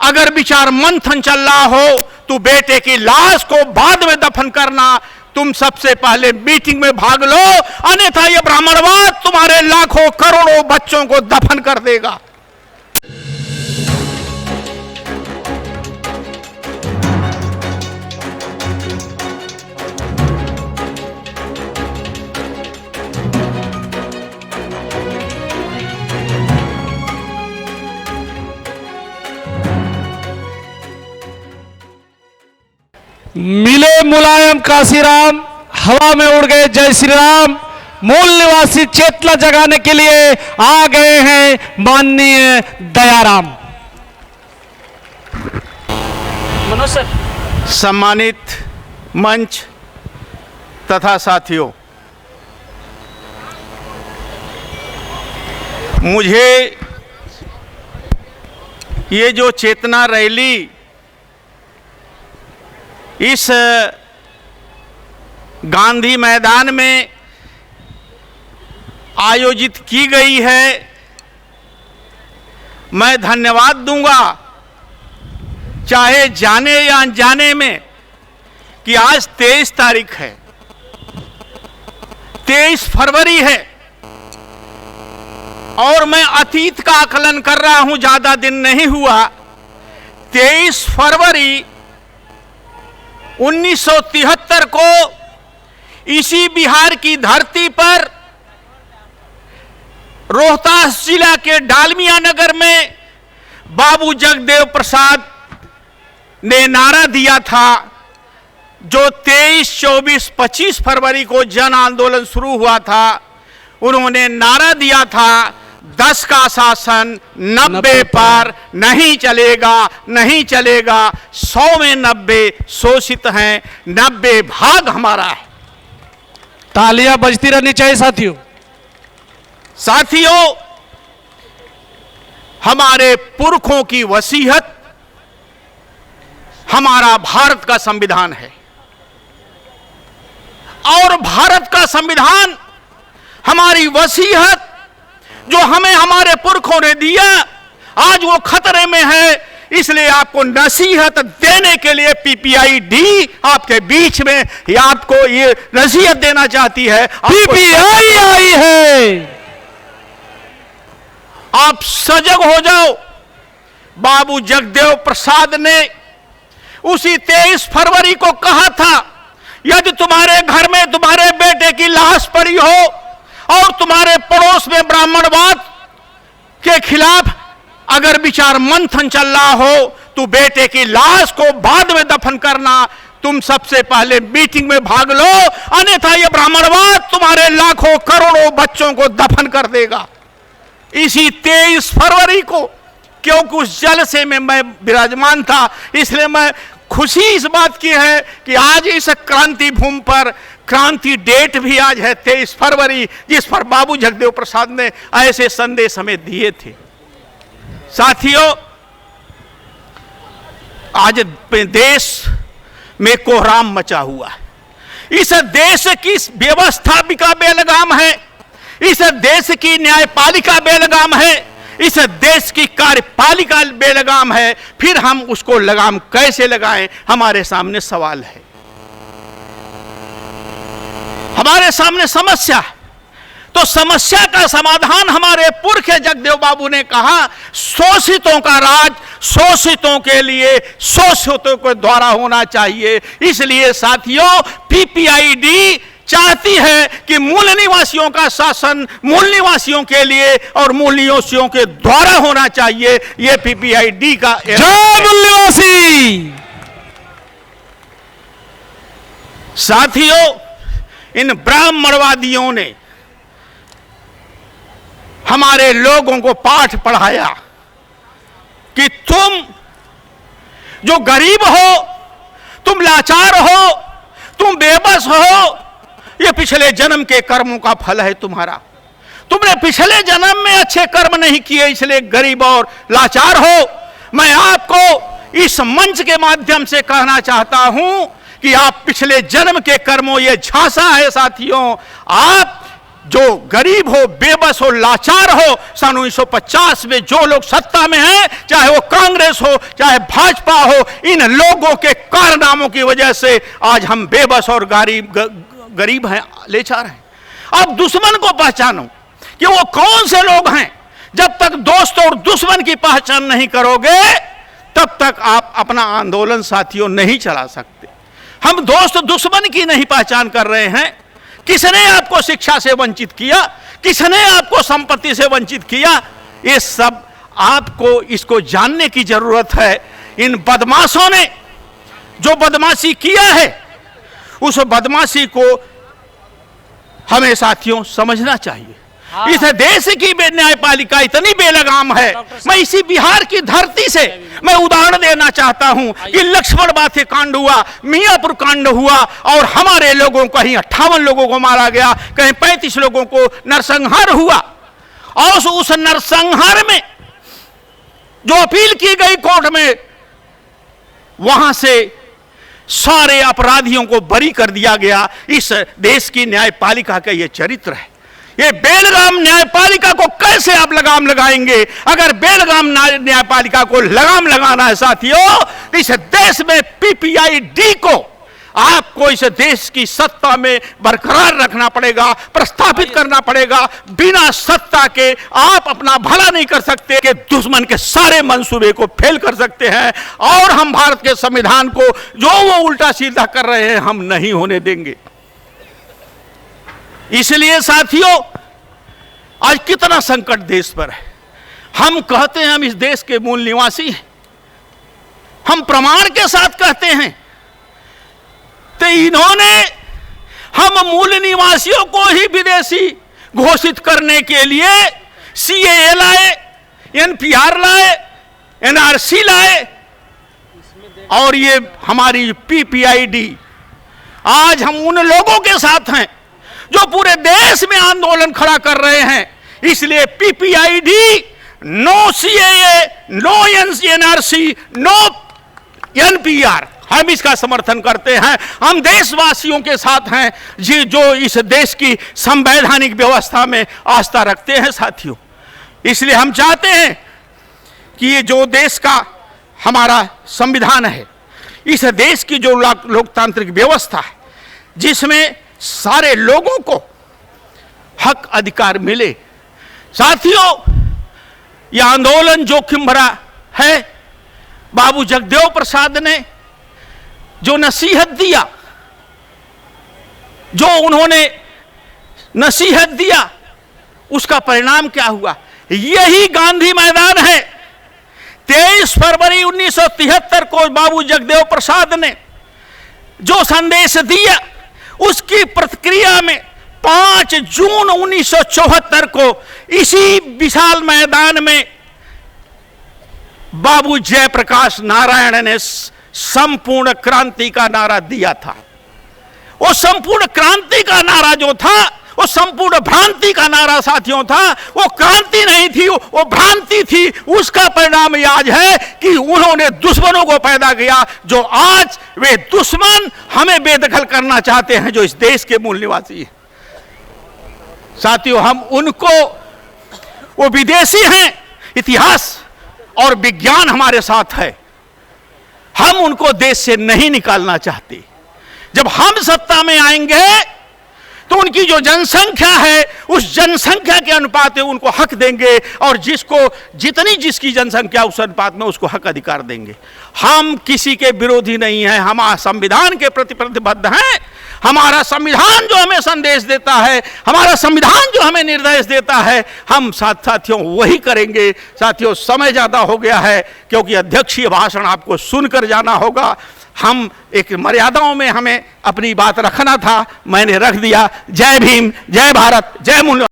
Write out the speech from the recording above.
अगर विचार मंथन चल रहा हो तो बेटे की लाश को बाद में दफन करना, तुम सबसे पहले मीटिंग में भाग लो, अन्यथा यह ब्राह्मणवाद तुम्हारे लाखों करोड़ों बच्चों को दफन कर देगा। मिले मुलायम काशीराम, हवा में उड़ गए जय श्री राम। मूल निवासी चेतना जगाने के लिए आ गए हैं माननीय दयाराम। मनोज सर। सम्मानित मंच तथा साथियों, मुझे ये जो चेतना रैली इस गांधी मैदान में आयोजित की गई है, मैं धन्यवाद दूंगा, चाहे जाने या अनजाने में, कि आज 23 तारीख है, 23 फरवरी है और मैं अतीत का आकलन कर रहा हूं, ज्यादा दिन नहीं हुआ। 23 फरवरी 1973 को इसी बिहार की धरती पर रोहतास जिला के डालमिया नगर में बाबू जगदेव प्रसाद ने नारा दिया था, जो 23, 24, 25 फरवरी को जन आंदोलन शुरू हुआ था। उन्होंने नारा दिया था, 10 का शासन 90 पर नहीं चलेगा, नहीं चलेगा। 100 में 90 शोषित हैं, 90 भाग हमारा है। तालियां बजती रहनी चाहिए साथियों। साथियों, हमारे पुरखों की वसीयत हमारा भारत का संविधान है और भारत का संविधान हमारी वसीयत जो हमें हमारे पुरखों ने दिया, आज वो खतरे में है। इसलिए आपको नसीहत देने के लिए पीपीआईडी आपके बीच में आपको ये नसीहत देना चाहती है। पीपीआई आई है, आप सजग हो जाओ। बाबू जगदेव प्रसाद ने उसी 23 फरवरी को कहा था, यदि तुम्हारे घर में तुम्हारे बेटे की लाश पड़ी हो और तुम्हारे पड़ोस में ब्राह्मणवाद के खिलाफ अगर विचार मंथन चल रहा हो तो बेटे की लाश को बाद में दफन करना, तुम सबसे पहले मीटिंग में भाग लो, अन्यथा यह ब्राह्मणवाद तुम्हारे लाखों करोड़ों बच्चों को दफन कर देगा। इसी 23 फरवरी को, क्योंकि उस जलसे में मैं विराजमान था, इसलिए मैं खुशी इस बात की है कि आज इस क्रांति भूमि पर क्रांति डेट भी आज है 23 फरवरी, जिस पर बाबू जगदेव प्रसाद ने ऐसे संदेश हमें दिए थे। साथियों, आज देश में कोहराम मचा हुआ है। इस देश की व्यवस्था का बेलगाम है, इस देश की न्यायपालिका बेलगाम है, इस देश की कार्यपालिका बेलगाम है। फिर हम उसको लगाम कैसे लगाएं, हमारे सामने सवाल है, हमारे सामने समस्या है। तो समस्या का समाधान हमारे पुरख जगदेव बाबू ने कहा, शोषितों का राज शोषितों के लिए, शोषितों के द्वारा होना चाहिए। इसलिए साथियों, पीपीआईडी चाहती है कि मूल निवासियों का शासन मूल निवासियों के लिए और मूल निवासियों के द्वारा होना चाहिए। यह पीपीआईडी का जय मूल निवासी। साथियों, इन ब्राह्मणवादियों ने हमारे लोगों को पाठ पढ़ाया कि तुम जो गरीब हो, तुम लाचार हो, तुम बेबस हो, ये पिछले जन्म के कर्मों का फल है तुम्हारा। तुमने पिछले जन्म में अच्छे कर्म नहीं किए, इसलिए गरीब और लाचार हो। मैं आपको इस मंच के माध्यम से कहना चाहता हूं कि आप पिछले जन्म के कर्मों, ये झांसा है साथियों, आप जो गरीब हो, बेबस हो, लाचार हो, सन 1950 में जो लोग सत्ता में हैं, चाहे वो कांग्रेस हो चाहे भाजपा हो, इन लोगों के कारनामों की वजह से आज हम बेबस और गरीब हैं, लाचार हैं। अब दुश्मन को पहचानो कि वो कौन से लोग हैं। जब तक दोस्त और दुश्मन की पहचान नहीं करोगे तब तक आप अपना आंदोलन साथियों नहीं चला सकते। हम दोस्त दुश्मन की नहीं पहचान कर रहे हैं। किसने आपको शिक्षा से वंचित किया, किसने आपको संपत्ति से वंचित किया, ये सब आपको इसको जानने की जरूरत है। इन बदमाशों ने जो बदमाशी किया है उस बदमाशी को हमें साथियों समझना चाहिए। इस देश की न्यायपालिका इतनी बेलगाम है। मैं इसी बिहार की धरती से मैं उदाहरण देना चाहता हूं कि लक्ष्मण बाथे कांड हुआ, मियापुर कांड हुआ और हमारे लोगों को कहीं 58 लोगों को मारा गया, कहीं 35 लोगों को नरसंहार हुआ। और उस नरसंहार में जो अपील की गई कोर्ट में, वहां से सारे अपराधियों को बरी कर दिया गया। इस देश की न्यायपालिका का यह चरित्र है। ये बेलगाम न्यायपालिका को कैसे आप लगाम लगाएंगे? अगर बेलगाम न्यायपालिका को लगाम लगाना है साथियों, तो इस देश में पीपीआईडी को आपको इस देश की सत्ता में बरकरार रखना पड़ेगा, प्रस्थापित करना पड़ेगा। बिना सत्ता के आप अपना भला नहीं कर सकते कि दुश्मन के सारे मंसूबे को फेल कर सकते हैं। और हम भारत के संविधान को जो वो उल्टा सीधा कर रहे हैं हम नहीं होने देंगे। इसलिए साथियों आज कितना संकट देश पर है। हम कहते हैं हम इस देश के मूल निवासी हैं, हम प्रमाण के साथ कहते हैं, तो इन्होंने हम मूल निवासियों को ही विदेशी घोषित करने के लिए सीएए लाए, एनपीआर लाए, एनआरसी लाए और ये हमारी पीपीआईडी। आज हम उन लोगों के साथ हैं जो पूरे देश में आंदोलन खड़ा कर रहे हैं। इसलिए PPID, no CAA, no NRC, no NPR, हम इसका समर्थन करते हैं। हम देशवासियों के साथ हैं जी जो इस देश की संवैधानिक व्यवस्था में आस्था रखते हैं साथियों। इसलिए हम चाहते हैं कि ये जो देश का हमारा संविधान है, इस देश की जो लोकतांत्रिक व्यवस्था है, जिसमें सारे लोगों को हक अधिकार मिले। साथियों यह आंदोलन जोखिम भरा है। बाबू जगदेव प्रसाद ने जो नसीहत दिया, जो उन्होंने नसीहत दिया, उसका परिणाम क्या हुआ? यही गांधी मैदान है। 23 फरवरी 1973 को बाबू जगदेव प्रसाद ने जो संदेश दिया, उसकी प्रतिक्रिया में 5 जून 1974 को इसी विशाल मैदान में बाबू जयप्रकाश नारायण ने संपूर्ण क्रांति का नारा दिया था। वो संपूर्ण क्रांति का नारा जो था, वो संपूर्ण भ्रांति का नारा साथियों था। वो क्रांति नहीं थी, वो भ्रांति थी। उसका परिणाम आज है कि उन्होंने दुश्मनों को पैदा किया, जो आज वे दुश्मन हमें बेदखल करना चाहते हैं, जो इस देश के मूल निवासी हैं। साथियों हम उनको, वो विदेशी हैं, इतिहास और विज्ञान हमारे साथ है, हम उनको देश से नहीं निकालना चाहते। जब हम सत्ता में आएंगे तो उनकी जो जनसंख्या है, उस जनसंख्या के अनुपात में उनको हक देंगे और जिसकी जनसंख्या उस अनुपात में उसको हक अधिकार देंगे। हम किसी के विरोधी नहीं हैं, हम संविधान के प्रति प्रतिबद्ध हैं। हमारा संविधान जो हमें संदेश देता है, हमारा संविधान जो हमें निर्देश देता है, हम साथियों वही करेंगे। साथियों समय ज्यादा हो गया है क्योंकि अध्यक्षीय भाषण आपको सुनकर जाना होगा। हम एक मर्यादाओं में हमें अपनी बात रखना था, मैंने रख दिया। जय भीम, जय भारत, जय मूल्य।